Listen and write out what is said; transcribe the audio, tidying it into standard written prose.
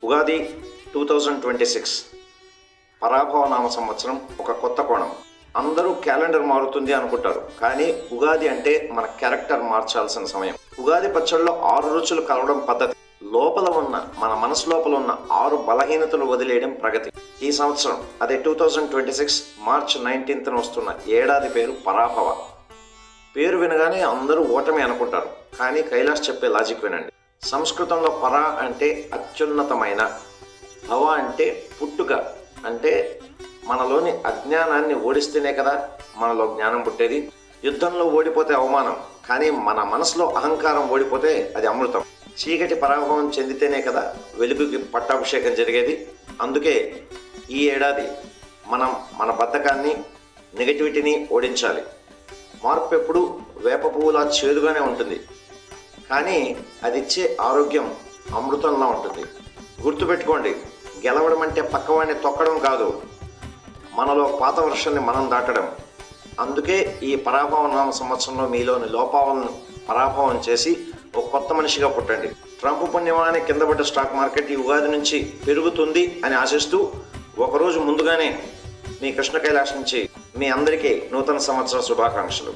ఉగాది 2026 పరాభవ నామ సంవత్సరం. ఒక కొత్త కోణం. అందరూ క్యాలెండర్ మారుతుంది అనుకుంటారు, కానీ ఉగాది అంటే మన క్యారెక్టర్ మార్చాల్సిన సమయం. ఉగాది పచ్చళ్ళలో 6 రుచులు కలవడం పద్ధతి. లోపల ఉన్న మన మనసు లోపల ఉన్న 6 బలహీనతలు వదిలేయడం ప్రగతి. ఈ సంవత్సరం అదే 2026 మార్చ్ 19th వస్తున్న ఏడాది పేరు పరాభవ. పేరు వినగానే అందరూ ఓటమి అనుకుంటారు, కానీ కైలాష్ చెప్పే లాజిక్ వినండి. సంస్కృతంలో పర అంటే అత్యున్నతమైన, భవ అంటే పుట్టుక. అంటే మనలోని అజ్ఞానాన్ని ఓడిస్తేనే కదా మనలో జ్ఞానం పుట్టేది. యుద్ధంలో ఓడిపోతే అవమానం, కానీ మన మనసులో అహంకారం ఓడిపోతే అది అమృతం. చీకటి పరాభవం చెందితేనే కదా వెలుగుకి పట్టాభిషేకం జరిగేది. అందుకే ఈ ఏడాది మనం మన బద్ధకాన్ని, నెగటివిటీని ఓడించాలి. మార్పు ఎప్పుడు వేప పువ్వులా చేదుగానే ఉంటుంది, కానీ అది ఇచ్చే ఆరోగ్యం అమృతంలా ఉంటుంది. గుర్తుపెట్టుకోండి, గెలవడం అంటే పక్కవాడిని తొక్కడం కాదు, మనలో పాత వర్షాన్ని మనం దాటడం. అందుకే ఈ పరాభవ నామ సంవత్సరంలో మీలోని లోపాలను పరాభవం చేసి ఒక కొత్త మనిషిగా పుట్టండి. ట్రంప్ పుణ్యమాని కింద పడ్డ స్టాక్ మార్కెట్ ఈ ఉగాది నుంచి పెరుగుతుంది అని ఆశిస్తూ ఒకరోజు ముందుగానే మీ కృష్ణ కైలాష్ నుంచి మీ అందరికీ నూతన సంవత్సర శుభాకాంక్షలు.